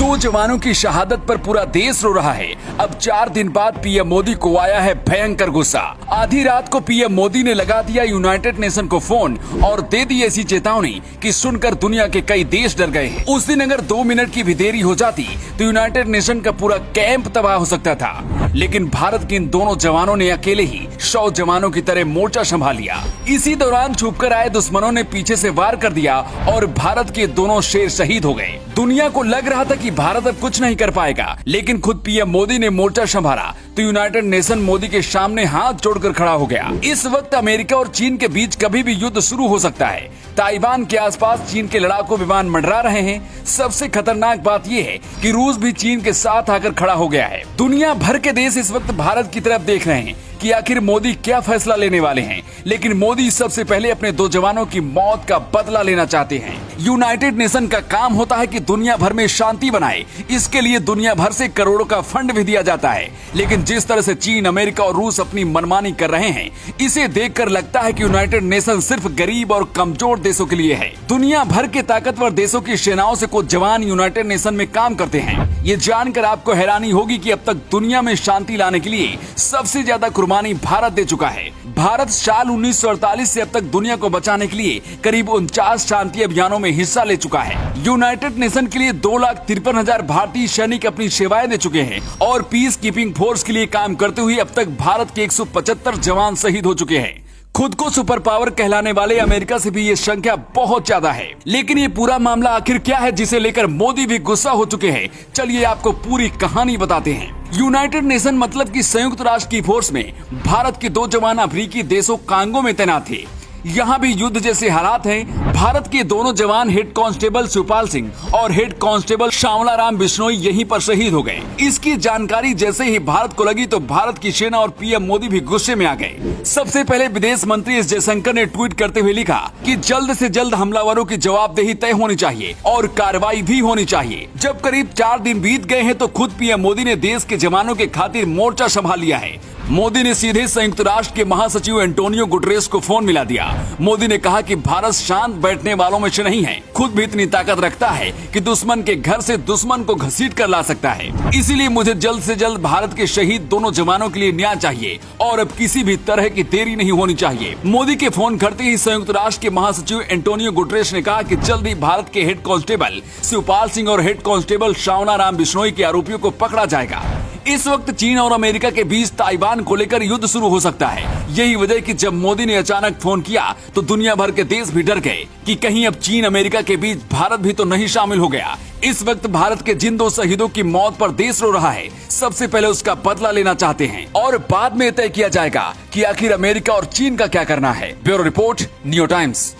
दो जवानों की शहादत पर पूरा देश रो रहा है। अब 4 दिन बाद पीएम मोदी को आया है भयंकर गुस्सा। आधी रात को पीएम मोदी ने लगा दिया यूनाइटेड नेशन को फोन और दे दी ऐसी चेतावनी कि सुनकर दुनिया के कई देश डर गए हैं। उस दिन अगर 2 मिनट की भी देरी हो जाती तो यूनाइटेड नेशन का पूरा कैंप तबाह हो सकता था। लेकिन भारत के इन दोनों जवानों ने अकेले ही 100 जवानों की तरह मोर्चा संभाल लिया। इसी दौरान छुपकर आए दुश्मनों ने पीछे से वार कर दिया और भारत के दोनों शेर शहीद हो गए। दुनिया को लग रहा था कि भारत अब कुछ नहीं कर पाएगा, लेकिन खुद पीएम मोदी ने मोर्चा संभाला तो यूनाइटेड नेशन मोदी के सामने हाथ जोड़कर खड़ा हो गया। इस वक्त अमेरिका और चीन के बीच कभी भी युद्ध शुरू हो सकता है। ताइवान के आसपास चीन के लड़ाकू विमान मंडरा रहे हैं। सबसे खतरनाक बात यह है कि रूस भी चीन के साथ आकर खड़ा हो गया है। दुनिया भर के देश इस वक्त भारत की तरफ देख रहे हैं कि आखिर मोदी क्या फैसला लेने वाले हैं। लेकिन मोदी सबसे पहले अपने 2 जवानों की मौत का बदला लेना चाहते हैं। यूनाइटेड नेशन का काम होता है कि दुनिया भर में शांति बनाए। इसके लिए दुनिया भर से करोड़ों का फंड भी दिया जाता है। लेकिन जिस तरह से चीन, अमेरिका और रूस अपनी मनमानी कर रहे हैं, इसे देखकर लगता है कि यूनाइटेड नेशन सिर्फ गरीब और कमजोर देशों के लिए है। दुनिया भर के ताकतवर देशों की सेनाओं से कुछ जवान यूनाइटेड नेशन में काम करते हैं। ये जानकर आपको हैरानी होगी कि अब तक दुनिया में शांति लाने के लिए सबसे ज्यादा कुर्बानी भारत दे चुका है। भारत साल 1948 से अब तक दुनिया को बचाने के लिए करीब 49 शांति अभियानों में हिस्सा ले चुका है। यूनाइटेड नेशन के लिए 2,53,000 भारतीय सैनिक अपनी सेवाएं दे चुके हैं और पीस कीपिंग फोर्स के लिए काम करते हुए अब तक भारत के 175 जवान शहीद हो चुके हैं। खुद को सुपर पावर कहलाने वाले अमेरिका से भी ये संख्या बहुत ज्यादा है। लेकिन ये पूरा मामला आखिर क्या है जिसे लेकर मोदी भी गुस्सा हो चुके हैं? चलिए आपको पूरी कहानी बताते हैं। यूनाइटेड नेशन मतलब कि संयुक्त राष्ट्र की फोर्स में भारत के 2 जवान अफ्रीकी देशों कांगो में तैनात थे। यहाँ भी युद्ध जैसे हालात हैं। भारत के दोनों जवान हेड कांस्टेबल शिवपाल सिंह और हेड कांस्टेबल श्यामला राम बिश्नोई यहीं पर शहीद हो गए। इसकी जानकारी जैसे ही भारत को लगी तो भारत की सेना और पीएम मोदी भी गुस्से में आ गए। सबसे पहले विदेश मंत्री एस जयशंकर ने ट्वीट करते हुए लिखा कि जल्द से जल्द हमलावरों की जवाबदेही तय होनी चाहिए और कार्रवाई भी होनी चाहिए। जब करीब 4 दिन बीत गए हैं तो खुद पीएम मोदी ने देश के जवानों के खातिर मोर्चा संभाल लिया है। मोदी ने सीधे संयुक्त राष्ट्र के महासचिव एंटोनियो गुटेरेस को फोन मिला दिया। मोदी ने कहा कि भारत शांत बैठने वालों में से नहीं है, खुद भी इतनी ताकत रखता है कि दुश्मन के घर से दुश्मन को घसीट कर ला सकता है। इसीलिए मुझे जल्द से जल्द भारत के शहीद दोनों जवानों के लिए न्याय चाहिए और अब किसी भी तरह की देरी नहीं होनी चाहिए। मोदी के फोन करते ही संयुक्त राष्ट्र के महासचिव एंटोनियो गुटेरेस ने कहा कि जल्द ही भारत के हेड कांस्टेबल शिवपाल सिंह और हेड कांस्टेबल श्यामला राम बिश्नोई के आरोपियों को पकड़ा जाएगा। इस वक्त चीन और अमेरिका के बीच ताइवान को लेकर युद्ध शुरू हो सकता है। यही वजह कि जब मोदी ने अचानक फोन किया तो दुनिया भर के देश भी डर गए कि कहीं अब चीन अमेरिका के बीच भारत भी तो नहीं शामिल हो गया। इस वक्त भारत के जिन 2 शहीदों की मौत पर देश रो रहा है, सबसे पहले उसका बदला लेना चाहते हैं और बाद में तय किया जाएगा कि आखिर अमेरिका और चीन का क्या करना है। Bureau report, new times.